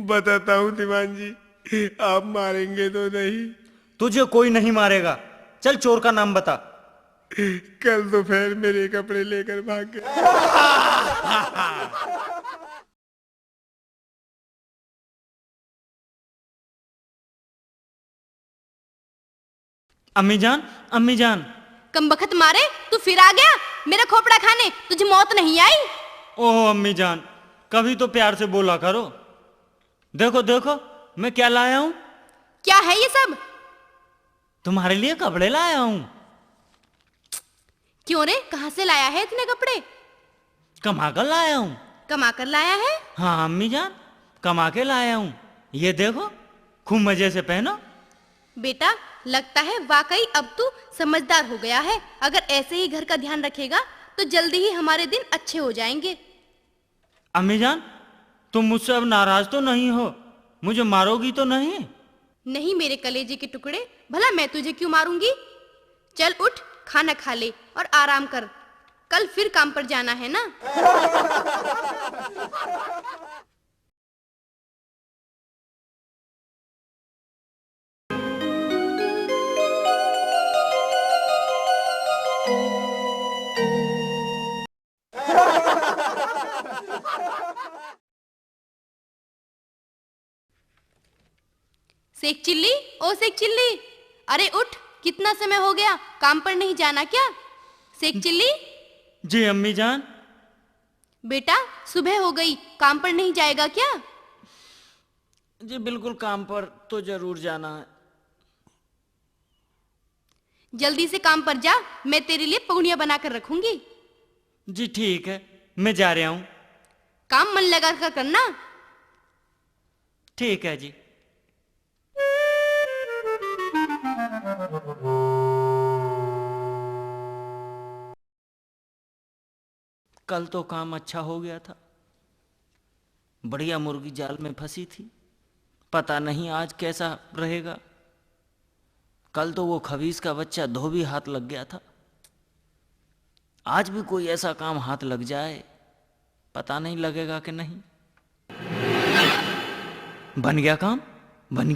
बताता हूँ दीवान जी, आप मारेंगे तो नहीं? तुझे कोई नहीं मारेगा, चल चोर का नाम बता। कल दोपहर मेरे कपड़े लेकर भाग गया। अम्मी जान, अम्मी जान। कम बखत मारे, तू फिर आ गया मेरा खोपड़ा खाने, तुझे मौत नहीं आई? ओह अम्मी जान, कभी तो प्यार से बोला करो। देखो देखो मैं क्या लाया हूं। क्या है ये सब? तुम्हारे लिए कपड़े लाया हूं। क्यों रे, कहाँ से लाया है इतने कपड़े? कमा कर लाया हूं। कमा कर लाया है? हाँ अम्मी जान, कमा के लाया हूं। ये देखो, खूब मजे से पहनो। बेटा, लगता है वाकई अब तू समझदार हो गया है। अगर ऐसे ही घर का ध्यान रखेगा तो जल्दी ही हमारे दिन अच्छे हो जाएंगे। अम्मी जान, तुम मुझसे अब नाराज तो नहीं हो? मुझे मारोगी तो नहीं? नहीं मेरे कलेजे के टुकड़े, भला मैं तुझे क्यों मारूंगी? चल उठ, खाना खा ले और आराम कर, कल फिर काम पर जाना है ना। सेक चिल्ली, ओ सेक चिल्ली, अरे उठ, कितना समय हो गया, काम पर नहीं जाना क्या? सेक चिल्ली। जी अम्मी जान। बेटा सुबह हो गई, काम पर नहीं जाएगा क्या? जी बिल्कुल, काम पर तो जरूर जाना है। जल्दी से काम पर जा, मैं तेरे लिए पगड़ियां बनाकर रखूंगी। जी ठीक है, मैं जा रहा हूँ। काम मन लगा कर करना। ठीक है जी। कल तो काम अच्छा हो गया था, बढ़िया मुर्गी जाल में फंसी थी। पता नहीं आज कैसा रहेगा। कल तो वो खबीस का बच्चा धोबी हाथ लग गया था। आज भी कोई ऐसा काम हाथ लग जाए, पता नहीं लगेगा कि नहीं। बन गया काम, बन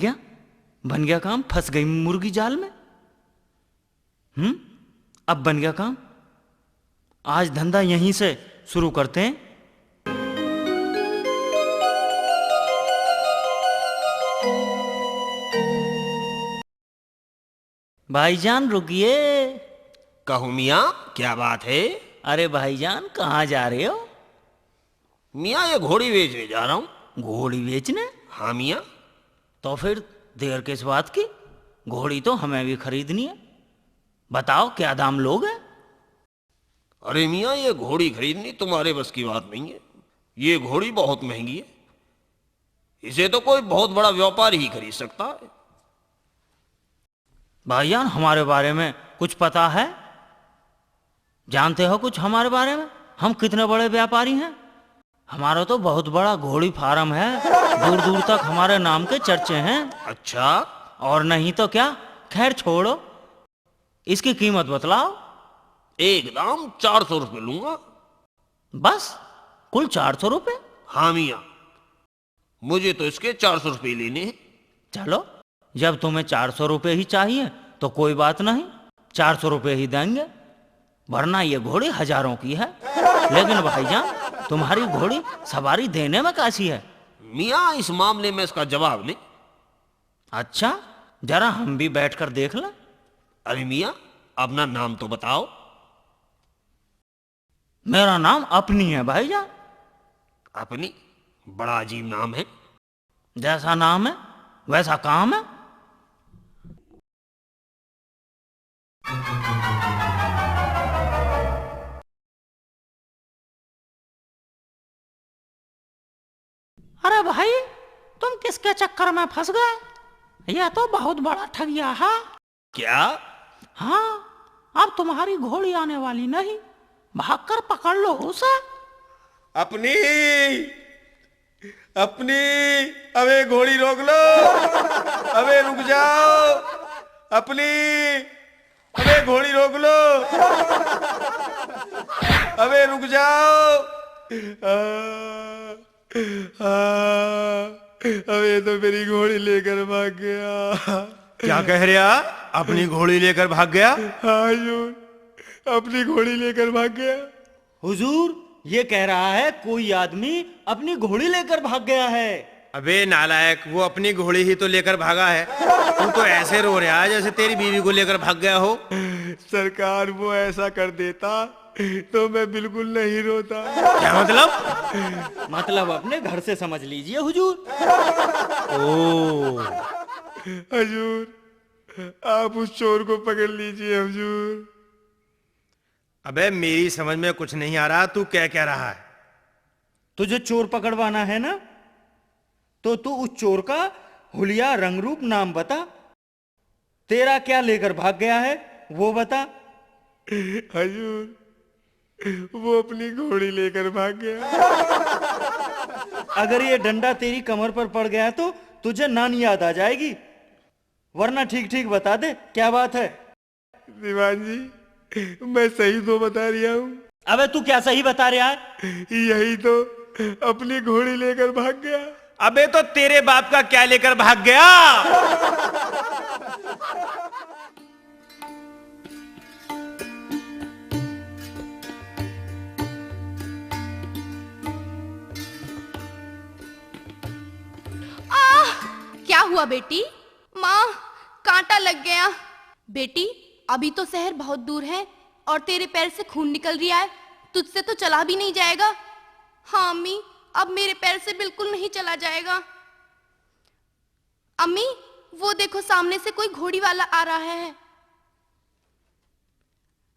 गया काम। फंस गई मुर्गी जाल में। अब बन गया काम। आज धंधा यहीं से शुरू करते हैं। भाईजान रुकिए। कहूँ मियाँ, क्या बात है? अरे भाईजान कहाँ जा रहे हो? मियाँ ये घोड़ी बेचने जा रहा हूँ। घोड़ी बेचने? हाँ मियाँ। तो फिर देर किस बात की? घोड़ी तो हमें भी खरीदनी है। बताओ क्या दाम लोगे? अरे मियाँ ये घोड़ी खरीदनी तुम्हारे बस की बात नहीं है। ये घोड़ी बहुत महंगी है, इसे तो कोई बहुत बड़ा व्यापारी ही खरीद सकता है। भाईजान हमारे बारे में कुछ पता है? जानते हो कुछ हमारे बारे में? हम कितने बड़े व्यापारी हैं। हमारा तो बहुत बड़ा घोड़ी फार्म है, दूर दूर तक हमारे नाम के चर्चे हैं। अच्छा। और नहीं तो क्या। खैर छोड़ो, इसकी कीमत बतलाओ। एकदम 400 रुपये लूंगा। बस कुल 400 रुपये? हाँ मियाँ, मुझे तो इसके 400 रुपये लेने हैं। चलो, जब तुम्हें 400 रुपये ही चाहिए तो कोई बात नहीं, 400 रुपये ही देंगे। वरना ये घोड़ी हजारों की है। लेकिन भाईजान तुम्हारी घोड़ी सवारी देने में कैसी है? मियाँ इस मामले में इसका जवाब ले। अच्छा, जरा हम भी बैठकर देख लें। अरे मियाँ अपना नाम तो बताओ। मेरा नाम अपनी है भाईजान। अपनी? बड़ा अजीब नाम है। जैसा नाम है वैसा काम है। अरे भाई, तुम किसके चक्कर में फंस गए? यह तो बहुत बड़ा ठगिया है। क्या? हाँ, अब तुम्हारी घोड़ी आने वाली नहीं, भागकर पकड़ लो उसे। अपनी अपनी अबे घोड़ी रोक लो, अबे रुक जाओ। अपनी अबे घोड़ी रोक लो, अबे रुक जाओ। अबे तो मेरी घोड़ी लेकर भाग गया। क्या कह रहा? अपनी घोड़ी लेकर भाग गया? हाँ हुजूर, अपनी घोड़ी लेकर भाग गया। हुजूर, ये कह रहा है कोई आदमी अपनी घोड़ी लेकर भाग गया है। अबे नालायक, वो अपनी घोड़ी ही तो लेकर भागा है। तू तो ऐसे रो रहा है जैसे तेरी बीवी को लेकर भाग गया हो। सरकार वो ऐसा कर देता तो मैं बिल्कुल नहीं रोता। क्या मतलब? मतलब अपने घर से समझ लीजिए हुजूर। ओ, हुजूर आप उस चोर को पकड़ लीजिए हुजूर। अबे मेरी समझ में कुछ नहीं आ रहा, तू क्या कह रहा है? तुझे चोर पकड़वाना है ना, तो तू उस चोर का हुलिया रंग रूप नाम बता। तेरा क्या लेकर भाग गया है वो बता। हुजूर वो अपनी घोड़ी लेकर भाग गया। अगर ये डंडा तेरी कमर पर पड़ गया तो तुझे नानी याद आ जाएगी। वरना ठीक ठीक बता दे क्या बात है। दीवान जी मैं सही तो बता रहा हूँ। अबे तू क्या सही बता रहा है? यही तो अपनी घोड़ी लेकर भाग गया। अबे तो तेरे बाप का क्या लेकर भाग गया? क्या हुआ बेटी? माँ, कांटा लग गया। बेटी अभी तो शहर बहुत दूर है और तेरे पैर से खून निकल रहा है, तुझसे तो चला भी नहीं जाएगा। हाँ अम्मी, अब मेरे पैर से बिल्कुल नहीं चला जाएगा। अम्मी, वो देखो सामने से कोई घोड़ी वाला आ रहा है।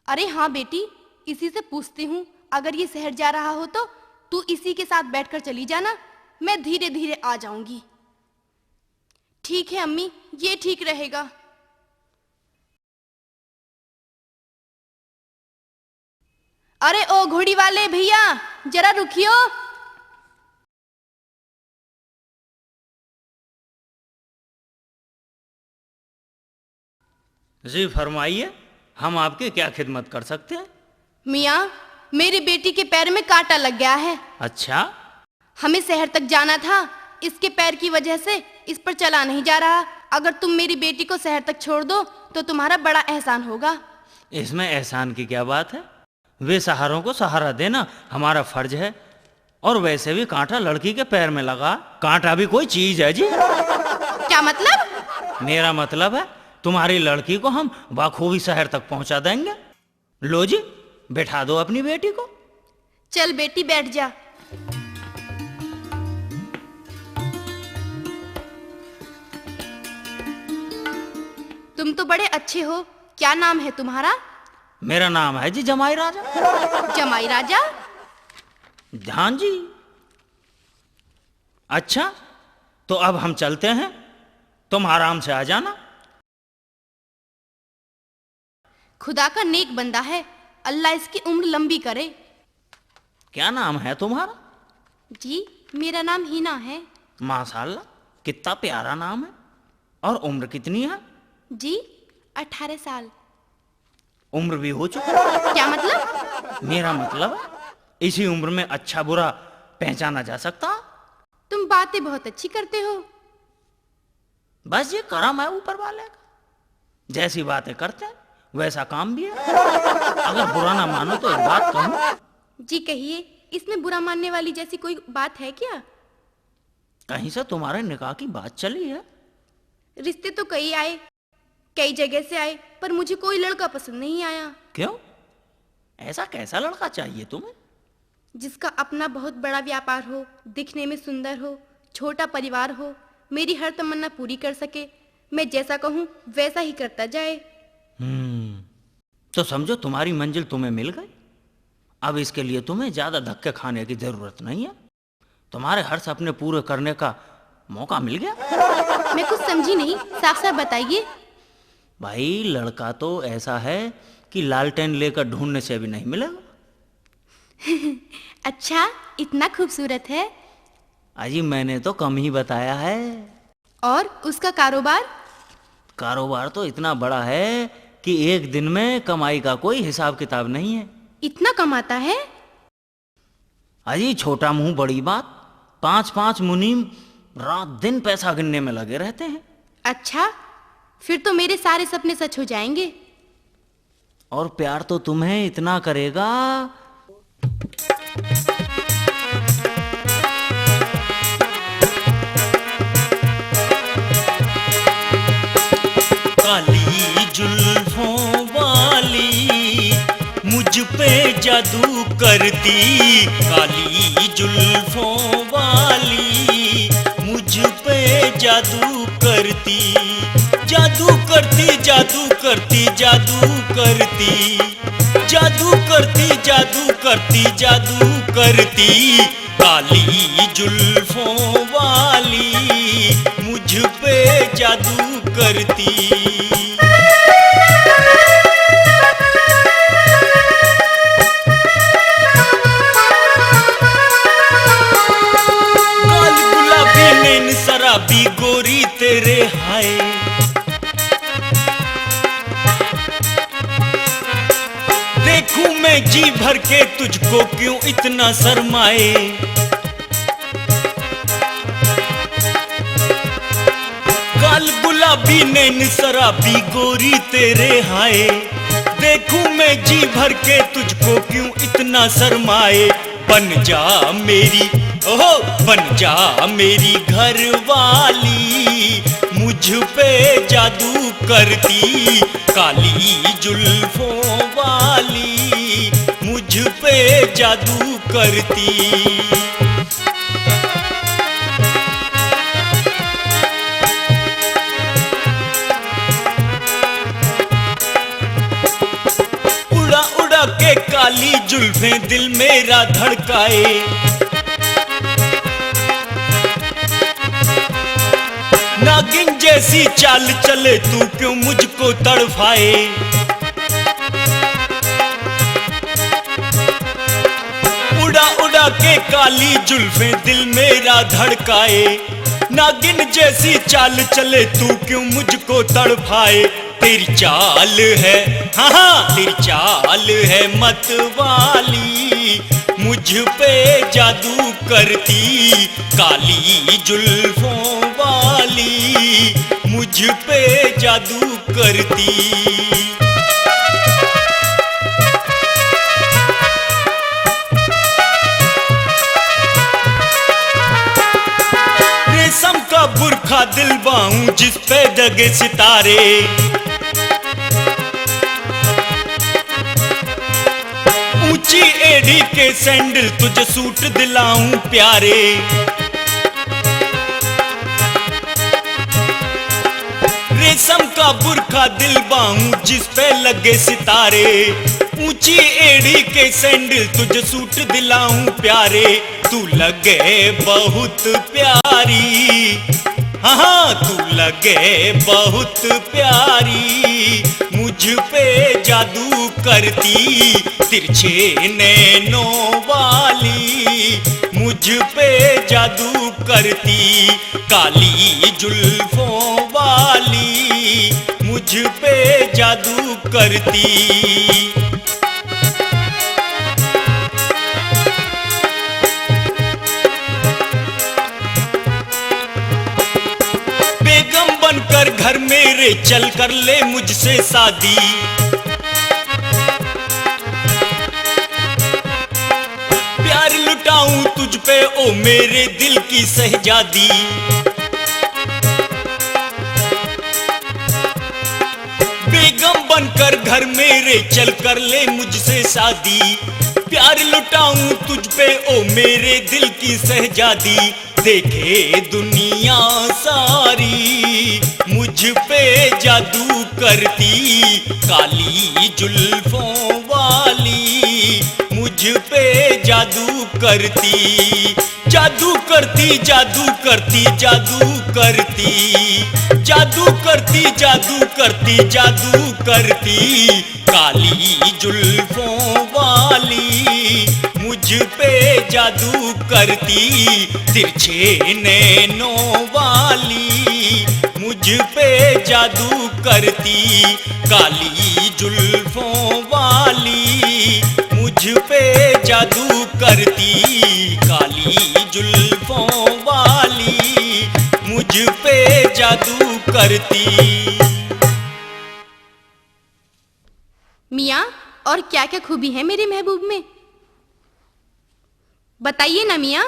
अरे हाँ बेटी, इसी से पूछती हूँ, अगर ये शहर जा रहा हो तो तू इसी के साथ बैठकर चली जाना, मैं धीरे धीरे आ जाऊंगी। ठीक है अम्मी, ये ठीक रहेगा। अरे ओ घोड़ी वाले भैया, जरा रुकियो। जी फरमाइए, हम आपकी क्या खिदमत कर सकते हैं? मियाँ, मेरी बेटी के पैर में कांटा लग गया है। अच्छा, हमें शहर तक जाना था, इसके पैर की वजह से इस पर चला नहीं जा रहा। अगर तुम मेरी बेटी को शहर तक छोड़ दो तो तुम्हारा बड़ा एहसान होगा। इसमें एहसान की क्या बात है? वे सहारों को सहारा देना हमारा फर्ज है। और वैसे भी कांटा लड़की के पैर में लगा, कांटा भी कोई चीज है जी। क्या मतलब? मेरा मतलब है तुम्हारी लड़की को हम बाखूबी शहर तक पहुंचा देंगे। लो जी, बैठा दो अपनी बेटी को। चल बेटी, बैठ जा। तुम तो बड़े अच्छे हो। क्या नाम है तुम्हारा? मेरा नाम है जी जमाई राजा। जमाई राजा? ध्यान जी। अच्छा, तो अब हम चलते हैं, तुम आराम से आ जाना। खुदा का नेक बंदा है, अल्लाह इसकी उम्र लंबी करे। क्या नाम है तुम्हारा? जी, मेरा नाम हिना है। माशाल्लाह, कितना प्यारा नाम है। और उम्र कितनी है? जी, 18 साल। उम्र भी हो चुकी। क्या मतलब? मेरा मतलब है इसी उम्र में अच्छा बुरा पहचाना जा सकता। तुम बातें बहुत अच्छी करते हो। बस ये करम है ऊपर वाले का, जैसी बातें करते हैं वैसा काम भी है। अगर बुरा ना मानो तो एक बात कहूं। जी कहिए, इसमें बुरा मानने वाली जैसी कोई बात है क्या? कहीं से तुम्हारे निकाह की बात चली है? रिश्ते तो कई आए, कई जगह से आए, पर मुझे कोई लड़का पसंद नहीं आया। क्यों? ऐसा कैसा लड़का चाहिए तुम्हें? जिसका अपना बहुत बड़ा व्यापार हो, दिखने में सुंदर हो, छोटा परिवार हो, मेरी हर तमन्ना पूरी कर सके, मैं जैसा कहूँ वैसा ही करता जाए। तो समझो तुम्हारी मंजिल तुम्हें मिल गई। अब इसके लिए तुम्हें ज्यादा धक्के खाने की जरूरत नहीं है। तुम्हारे हर सपने पूरे करने का मौका मिल गया। मैं कुछ समझी नहीं, साफ साफ बताइए। भाई, लड़का तो ऐसा है कि लालटेन लेकर ढूंढने से भी नहीं मिलेगा। अच्छा, इतना खूबसूरत है? अजी, मैंने तो कम ही बताया है। और उसका कारोबार? कारोबार तो इतना बड़ा है कि एक दिन में कमाई का कोई हिसाब किताब नहीं है। इतना कमाता है? अजी, छोटा मुंह बड़ी बात। 5-5 मुनीम रात दिन पैसा गिनने में लगे रहते हैं। अच्छा, फिर तो मेरे सारे सपने सच हो जाएंगे। और प्यार तो तुम्हें इतना करेगा। काली जुल्फों वाली मुझ पे जादू करती, काली जुल्फों वाली मुझ पे जादू करती, जादू करती, जादू करती, जादू करती, जादू करती, जादू करती, जादू करती, काली जुल्फों वाली मुझ पे जादू करती। काल गुलाबी नैन शराबी गोरी तेरे हाय, देखूं मैं जी भर के तुझको क्यों इतना शर्माए। काल गुलाबी नैन शराबी गोरी तेरे हाय, देखूं मैं जी भर के तुझको क्यों इतना शर्माए। बन जा मेरी, ओहो बन जा मेरी घर वाली, मुझ पे जादू करती, काली जुल्फों वाली मुझ पे पे जादू करती। उड़ा उड़ा के काली जुल्फें दिल मेरा धड़काए, नागिन जैसी चाल चले तू क्यों मुझको तड़फाए। उड़ा उड़ा के काली जुल्फें दिल मेरा धड़काए, नागिन जैसी चाल चले तू क्यों मुझको तड़फाए। तेरी चाल है, हाँ हाँ तेरी चाल है मत वाली, मुझ पे जादू करती। काली जुल्फों वाली मुझ पे जादू करती। रेशम का बुरखा दिलवाऊं जिस पे दगे सितारे, ऊंची एड़ी के सैंडल तुझे सूट दिलाऊं प्यारे। रेशम का बुरखा दिलवाऊं जिस पे लगे सितारे, ऊंची एड़ी के सैंडल तुझे सूट दिलाऊं प्यारे। तू लगे बहुत प्यारी, हाँ तू लगे बहुत प्यारी, मुझ पे जादू करती। तिरछे नैनों वाली मुझ पे जादू करती। काली जुल्फों वाली मुझ पे जादू करती। बेगम बनकर घर मेरे चल कर ले मुझसे शादी, प्यार लुटाऊं तुझ पे ओ मेरे दिल की शहजादी। बेगम बनकर घर मेरे चल कर ले मुझसे शादी, प्यार लुटाऊं तुझ पे ओ मेरे दिल की शहजादी। देखे दुनिया सारी मुझ पे जादू करती। काली जुल्फों वाली मुझ पे जादू करती। जादू करती जादू करती जादू करती, जादू करती जादू करती जादू करती। काली जुल्फों वाली मुझ पे जादू करती। तिरछे नैनों वाली मुझ पे जादू करती। काली जुल्फों वाली मुझ पे जादू करती। काली जुल्फों वाली मुझ पे जादू करती। मियाँ, और क्या क्या खूबी है मेरे महबूब में, बताइए ना मियाँ।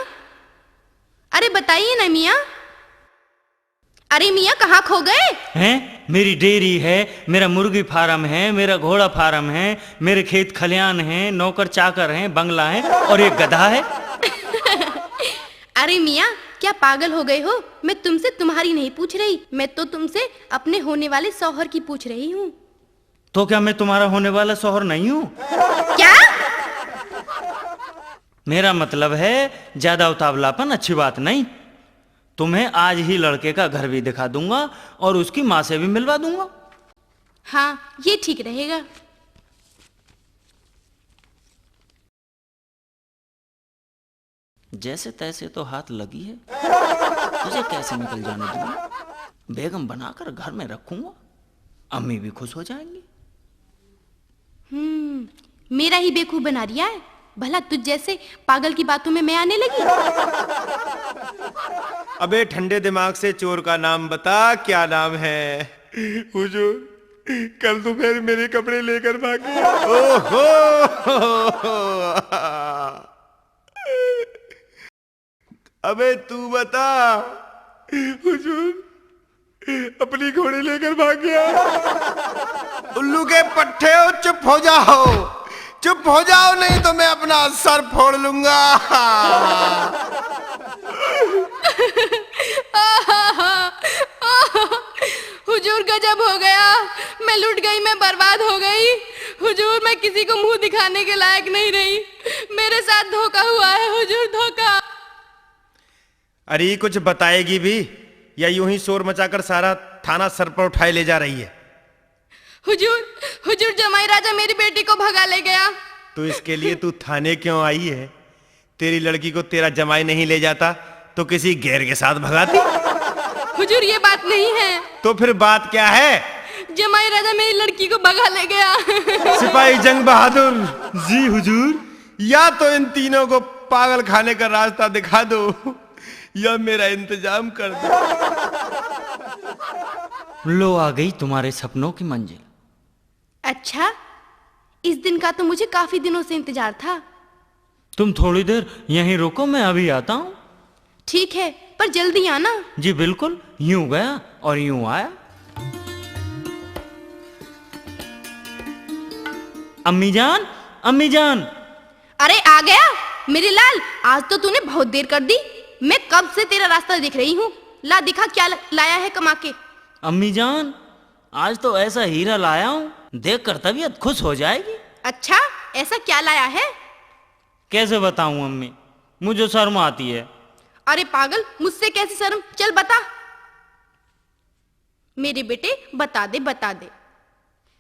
अरे बताइए ना मियाँ। अरे मियाँ कहाँ खो गए हैं? मेरी डेयरी है, मेरा मुर्गी फार्म है, मेरा घोड़ा फार्म है, मेरे खेत खलियान हैं, नौकर चाकर हैं, बंगला है और एक गधा है। अरे मियाँ क्या पागल हो गए हो? मैं तुमसे तुम्हारी नहीं पूछ रही, मैं तो तुमसे अपने होने वाले शौहर की पूछ रही हूँ। तो क्या मैं तुम्हारा होने वाला शौहर नहीं हूँ? क्या? मेरा मतलब है ज्यादा उतावलापन अच्छी बात नहीं। तुम्हें आज ही लड़के का घर भी दिखा दूंगा और उसकी माँ से भी मिलवा दूंगा। हाँ ये ठीक रहेगा। जैसे तैसे तो हाथ लगी है, तुझे कैसे निकल जाने दूंगा। बेगम बनाकर घर में रखूंगा, अम्मी भी खुश हो जाएंगी। मेरा ही बेवकूफ बना रिया है, भला तुझ जैसे पागल की बातों में मैं आने लगी। अबे ठंडे दिमाग से चोर का नाम बता, क्या नाम है? हुजूर, कल दोपहर मेरे कपड़े लेकर भाग गया। ओहो, अबे तू बता। हुजूर, अपनी घोड़ी लेकर भाग गया। उल्लू के पट्टे हो, चुप हो जाओ। चुप हो जाओ, नहीं तो मैं अपना सर फोड़ लूंगा। हुजूर गजब हो गया, मैं लुट गई, मैं बर्बाद हो गई। हुजूर मैं किसी को मुंह दिखाने के लायक नहीं रही, मेरे साथ धोखा हुआ है हुजूर, धोखा। अरे कुछ बताएगी भी या यूं ही शोर मचाकर सारा थाना सर पर उठाए ले जा रही है? हुजूर हुजूर जमाई राजा मेरी बेटी को भगा ले गया। तो इसके लिए तू थाने क्यों आई है? तेरी लड़की को तेरा जमाई नहीं ले जाता तो किसी गैर के साथ भगाती। हुजूर ये बात नहीं है। तो फिर बात क्या है? जमाई राजा मेरी लड़की को भगा ले गया। सिपाही जंग बहादुर, जी हुजूर। या तो इन तीनों को पागल खाने का रास्ता दिखा दो या मेरा इंतजाम कर दो। लो आ गई तुम्हारे सपनों की मंजिल। अच्छा, इस दिन का तो मुझे काफी दिनों से इंतजार था। तुम थोड़ी देर यहीं रुको, मैं अभी आता हूँ। ठीक है, पर जल्दी आना। जी बिल्कुल, यूं गया और यूं आया। अम्मी जान, अम्मी जान। अरे आ गया मेरे लाल, आज तो तूने बहुत देर कर दी। मैं कब से तेरा रास्ता देख रही हूँ। ला दिखा क्या लाया है कमा के। अम्मी जान, आज तो ऐसा हीरा लाया हूँ, देख कर तबीयत खुश हो जाएगी। अच्छा, ऐसा क्या लाया है? कैसे बताऊं अम्मी, मुझे शर्म आती है। अरे पागल, मुझसे कैसी शर्म, चल बता। मेरे बेटे बता दे बता दे।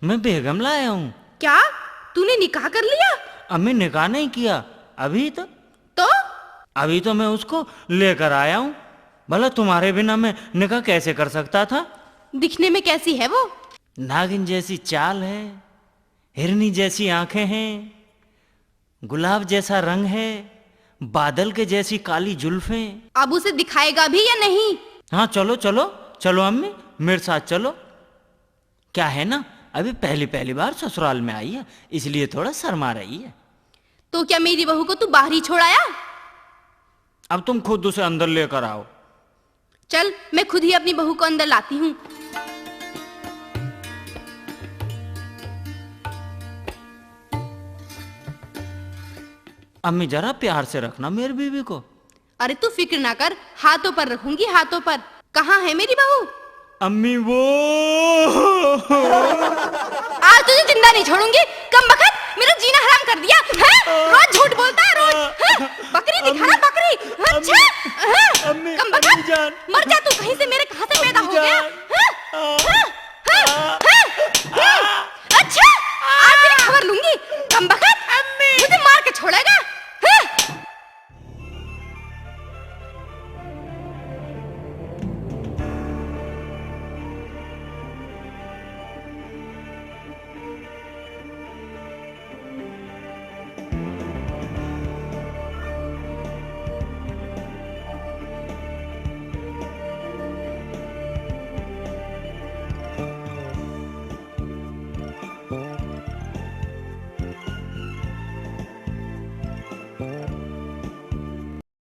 मैं बेगम लाया हूँ। क्या तूने निकाह कर लिया? अम्मी निकाह नहीं किया अभी तो अभी तो मैं उसको लेकर आया हूँ। भला तुम्हारे बिना मैं निकाह कैसे कर सकता था? दिखने में कैसी है वो? नागिन जैसी चाल है, हिरनी जैसी आंखें हैं, गुलाब जैसा रंग है, बादल के जैसी काली जुल्फें। अब उसे दिखाएगा भी या नहीं? हाँ चलो चलो चलो अम्मी, मेरे साथ चलो। क्या है ना, अभी पहली पहली बार ससुराल में आई है, इसलिए थोड़ा शर्मा रही है। तो क्या मेरी बहू को तू बाहर ही छोड़ाया? अब तुम खुद उसे अंदर लेकर आओ। चल, मैं खुद ही अपनी बहू को अंदर लाती हूँ। अम्मी जरा प्यार से रखना मेरी बीवी को। अरे तू फिक्र ना कर, हाथों पर रखूंगी, हाथों पर। कहाँ है मेरी बहू? अम्मी वो आज तुझे जिंदा नहीं छोड़ूंगी। कम बखत, मेरा जीना हराम कर दिया है? रोज झूठ बोलता है रोज। हाँ? बकरी दिखाना बकरी। अच्छा